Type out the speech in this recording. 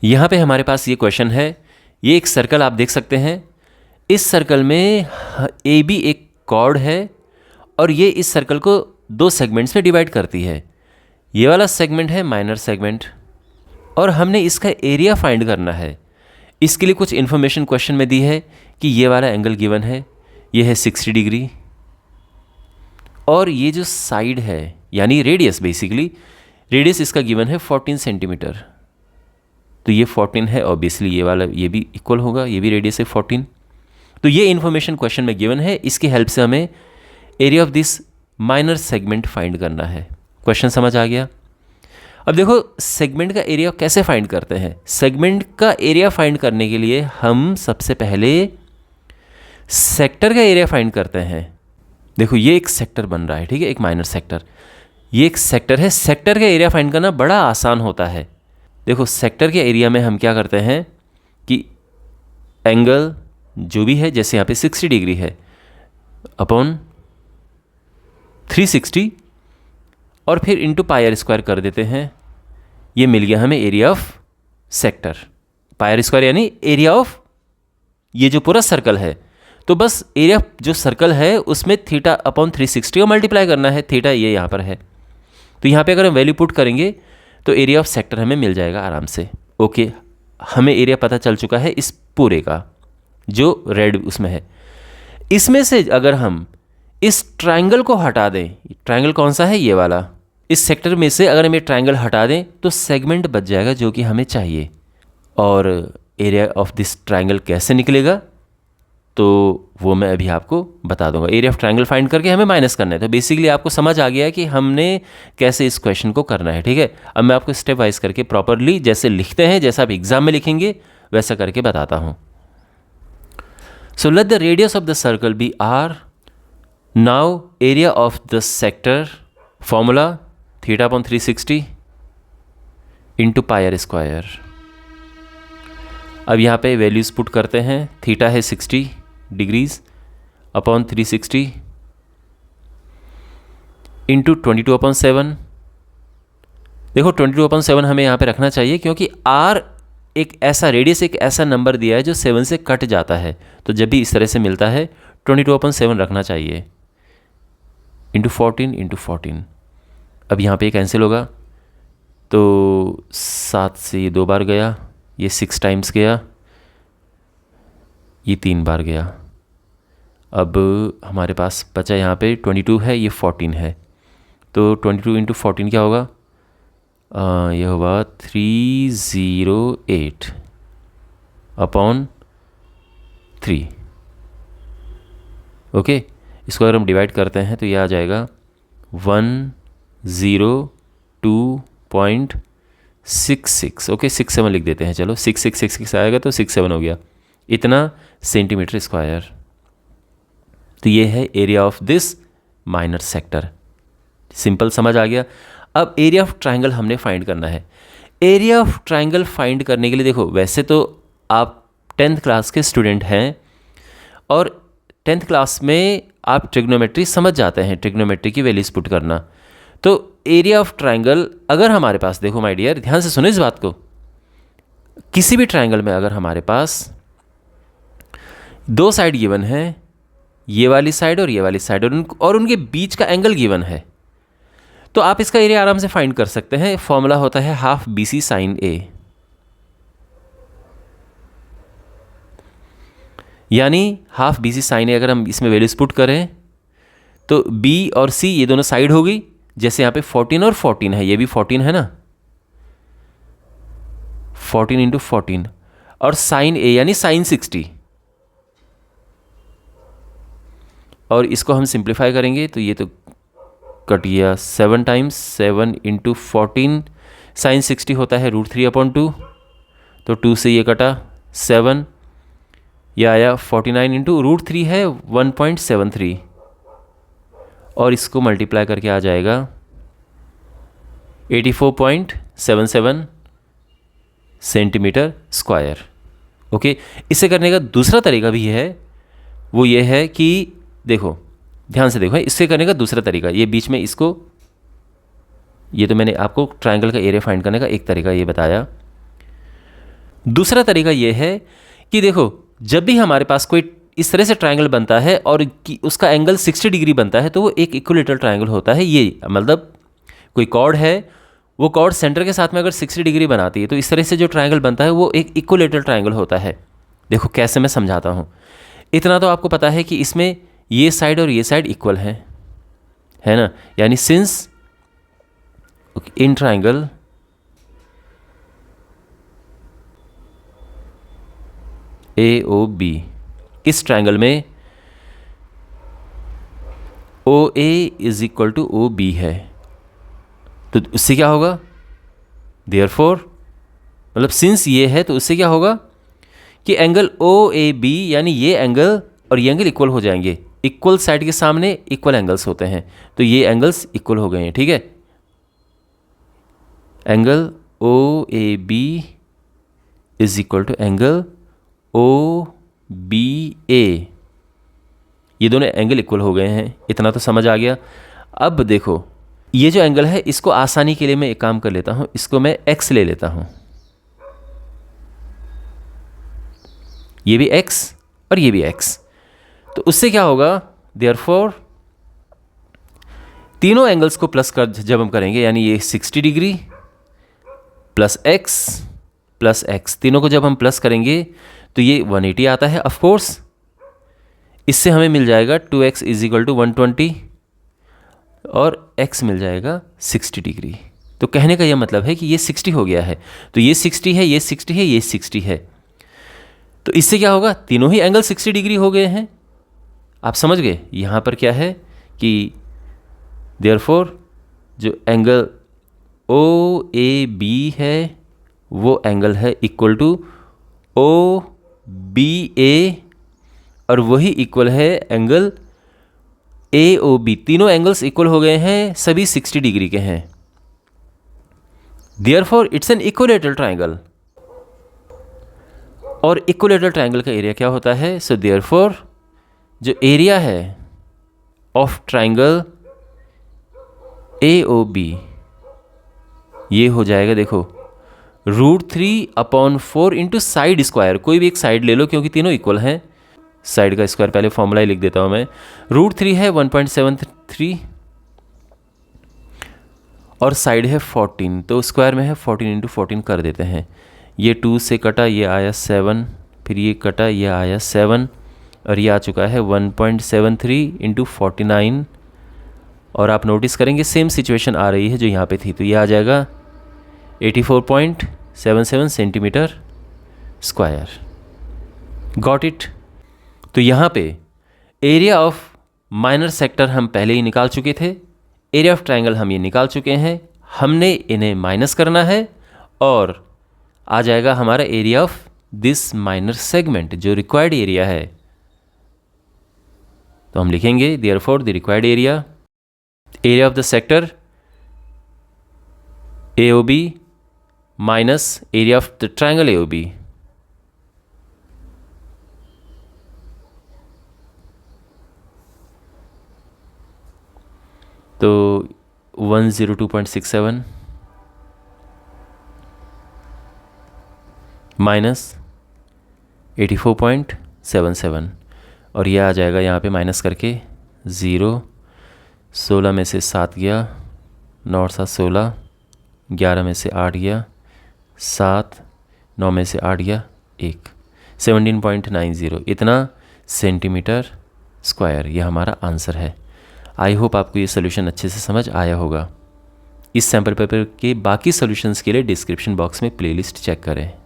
यहाँ पे हमारे पास ये क्वेश्चन है, ये एक सर्कल आप देख सकते हैं। इस सर्कल में ए बी एक कॉर्ड है और ये इस सर्कल को दो सेगमेंट्स में डिवाइड करती है। ये वाला सेगमेंट है माइनर सेगमेंट और हमने इसका एरिया फाइंड करना है। इसके लिए कुछ इन्फॉर्मेशन क्वेश्चन में दी है कि ये वाला एंगल गिवन है, ये है 60 डिग्री और ये जो साइड है यानी रेडियस, बेसिकली रेडियस इसका गिवन है 14 सेंटीमीटर। तो ये 14 है, ऑब्वियसली ये वाला ये भी इक्वल होगा, ये भी रेडियस है 14। तो ये इन्फॉर्मेशन क्वेश्चन में गिवन है, इसकी हेल्प से हमें area of this minor segment find करना है। क्वेश्चन समझ आ गया? अब देखो सेगमेंट का एरिया कैसे फाइंड करते हैं। सेगमेंट का एरिया फाइंड करने के लिए हम सबसे पहले सेक्टर का एरिया फाइंड करते हैं। देखो ये एक सेक्टर बन रहा है, ठीक है, एक माइनर सेक्टर, ये एक सेक्टर है। सेक्टर का एरिया फाइंड करना बड़ा आसान होता है। देखो सेक्टर के एरिया में हम क्या करते हैं कि एंगल जो भी है, जैसे यहाँ पे 60 डिग्री है अपॉन 360 और फिर इंटू पाई आर स्क्वायर कर देते हैं। ये मिल गया हमें area of sector. Pi R square यानी एरिया ऑफ ये जो पूरा सर्कल है। तो बस एरिया जो सर्कल है उसमें थीटा अपॉन 360 और मल्टीप्लाई करना है। थीटा ये यहाँ पर है, तो यहाँ पे अगर हम वैल्यू पुट करेंगे तो एरिया ऑफ सेक्टर हमें मिल जाएगा आराम से। ओके, हमें एरिया पता चल चुका है इस पूरे का जो रेड उसमें है। इसमें से अगर हम इस ट्रायंगल को हटा दें, ट्रायंगल कौन सा है, ये वाला, इस सेक्टर में से अगर हम ये ट्रायंगल हटा दें तो सेगमेंट बच जाएगा जो कि हमें चाहिए। और एरिया ऑफ दिस ट्रायंगल कैसे निकलेगा तो वो मैं अभी आपको बता दूंगा। एरिया ऑफ ट्रायंगल फाइंड करके हमें माइनस करना है। तो बेसिकली आपको समझ आ गया है कि हमने कैसे इस क्वेश्चन को करना है, ठीक है। अब मैं आपको स्टेप वाइज करके प्रॉपरली जैसे लिखते हैं, जैसा आप एग्जाम में लिखेंगे वैसा करके बताता हूँ। So let the radius of the circle be R. Now area of the sector formula theta upon 360 into pi R square. अब यहाँ पे वैल्यूज़ पुट करते हैं। थीटा है 60 डिग्रीज अपॉन 360 इंटू 22/7। देखो 22/7 हमें यहाँ पे रखना चाहिए क्योंकि आर एक ऐसा रेडियस, एक ऐसा नंबर दिया है जो 7 से कट जाता है। तो जब भी इस तरह से मिलता है 22/7 रखना चाहिए इंटू 14। अब यहाँ पे कैंसिल होगा तो 7 से ये 2 बार गया, ये 6 टाइम्स गया, ये 3 बार गया। अब हमारे पास बचा यहाँ पे 22 है, ये 14 है। तो 22 इंटू 14 क्या होगा, ये होगा 308 अपॉन 3। ओके, इसको अगर हम डिवाइड करते हैं तो ये आ जाएगा 102.66। ओके, 67 लिख देते हैं, चलो 6666 आएगा तो 67 हो गया, इतना सेंटीमीटर स्क्वायर। तो ये है area of this minor sector. Simple समझ आ गया। अब एरिया ऑफ ट्रायंगल हमने फाइंड करना है। एरिया ऑफ ट्रायंगल फाइंड करने के लिए देखो, वैसे तो आप 10th क्लास के स्टूडेंट हैं और 10th क्लास में आप ट्रिग्नोमेट्री समझ जाते हैं, ट्रिग्नोमेट्री की वैल्यूज पुट करना। तो एरिया ऑफ ट्रायंगल अगर हमारे पास, देखो माय डियर ध्यान से सुनो इस बात को, किसी भी ट्रायंगल में अगर हमारे पास दो साइड गिवन है, ये वाली साइड और ये वाली साइड, और उनके बीच का एंगल गिवन है, तो आप इसका एरिया आराम से फाइंड कर सकते हैं। फॉर्मूला होता है हाफ BC साइन A, यानी हाफ BC साइन A अगर हम इसमें वैल्यूज पुट करें तो B और C ये दोनों साइड हो गई। जैसे यहाँ पे 14 और 14 है, ये भी 14 है ना, 14 इंटू 14 और साइन A यानी साइन 60, और इसको हम सिंप्लीफाई करेंगे तो ये तो कट गया 7 टाइम्स, 7 इंटू 14 साइन 60 होता है √3/2, तो 2 से ये कटा 7, यह आया 49 इंटू √3 है 1.73, और इसको मल्टीप्लाई करके आ जाएगा 84.77 सेंटीमीटर स्क्वायर। ओके, इसे करने का दूसरा तरीका भी है, वो ये है कि देखो ध्यान से देखो, इससे करने का दूसरा तरीका, ये बीच में इसको, ये तो मैंने आपको ट्रायंगल का एरिया फाइंड करने का एक तरीका ये बताया। दूसरा तरीका ये है कि देखो, जब भी हमारे पास कोई इस तरह से ट्रायंगल बनता है और कि उसका एंगल 60 डिग्री बनता है, तो वो एक इक्विलेटरल ट्रायंगल होता है। ये मतलब कोई कॉर्ड है, वो कॉर्ड सेंटर के साथ में अगर 60 डिग्री बनाती है, तो इस तरह से जो ट्रायंगल बनता है वो एक इक्विलेटरल ट्रायंगल होता है। देखो कैसे मैं समझाता हूँ। इतना तो आपको पता है कि इसमें ये साइड और ये साइड इक्वल है ना, यानी सिंस इन ट्रायंगल AOB, इस ट्रायंगल में OA is equal to OB है, तो उससे क्या होगा, देयरफॉर मतलब सिंस ये है तो उससे क्या होगा कि एंगल OAB यानी ये एंगल और ये एंगल इक्वल हो जाएंगे। इक्वल साइड के सामने इक्वल एंगल्स होते हैं, तो ये एंगल्स इक्वल हो गए हैं। ठीक है, angle OAB is equal to angle OBA, ये दोनों एंगल इक्वल हो गए हैं। इतना तो समझ आ गया। अब देखो, ये जो एंगल है इसको आसानी के लिए मैं एक काम कर लेता हूं, इसको मैं x ले लेता हूं, ये भी x और ये भी x, तो उससे क्या होगा, देयरफॉर तीनों एंगल्स को प्लस कर जब हम करेंगे, यानी ये 60 डिग्री प्लस x, तीनों को जब हम प्लस करेंगे तो ये 180 आता है। ऑफ कोर्स इससे हमें मिल जाएगा 2x इज इक्वल टू 120 और x मिल जाएगा 60 डिग्री। तो कहने का यह मतलब है कि ये 60 हो गया है, तो ये 60 है, ये 60 है, ये 60 है, तो इससे क्या होगा, तीनों ही एंगल 60 डिग्री हो गए हैं। आप समझ गए यहाँ पर क्या है कि देयरफॉर जो एंगल OAB है वो एंगल है इक्वल टू OBA और वही इक्वल है एंगल AOB। तीनों एंगल्स इक्वल हो गए हैं, सभी 60 डिग्री के हैं। Therefore it's an equilateral triangle, और इक्विलेटरल ट्रायंगल का एरिया क्या होता है, सो देयरफॉर जो एरिया है ऑफ ट्रायंगल AOB ये हो जाएगा, देखो √3/4 इंटू साइड स्क्वायर, कोई भी एक साइड ले लो क्योंकि तीनों इक्वल हैं। साइड का स्क्वायर पहले फॉर्मूला ही लिख देता हूं मैं, √3 है 1.73 और साइड है 14, तो स्क्वायर में है 14 इंटू 14 कर देते हैं। ये 2 से कटा, ये आया 7, फिर ये कटा, ये आया 7 और ये आ चुका है 1.73 इंटू 49। और आप नोटिस करेंगे सेम सिचुएशन आ रही है जो यहाँ पे थी, तो ये आ जाएगा 84.77 सेंटीमीटर स्क्वायर। Got it. तो यहाँ पे एरिया ऑफ माइनर सेक्टर हम पहले ही निकाल चुके थे, एरिया ऑफ ट्रायंगल हम ये निकाल चुके हैं, हमने इन्हें माइनस करना है और आ जाएगा हमारा area of this minor segment जो रिक्वायर्ड एरिया है। तो हम लिखेंगे therefore the required area of the sector AOB minus area of the triangle AOB। तो 102.67 माइनस 84.77 और यह आ जाएगा यहाँ पे माइनस करके 0, 16 में से 7 गया, 9 और 7 16, 11 में से 8 गया 7, 9 में से 8 गया 1, 17.90 इतना सेंटीमीटर स्क्वायर, यह हमारा आंसर है। आई होप आपको ये सोल्यूशन अच्छे से समझ आया होगा। इस सैम्पल पेपर के बाकी सॉल्यूशंस के लिए डिस्क्रिप्शन बॉक्स में प्लेलिस्ट चेक करें।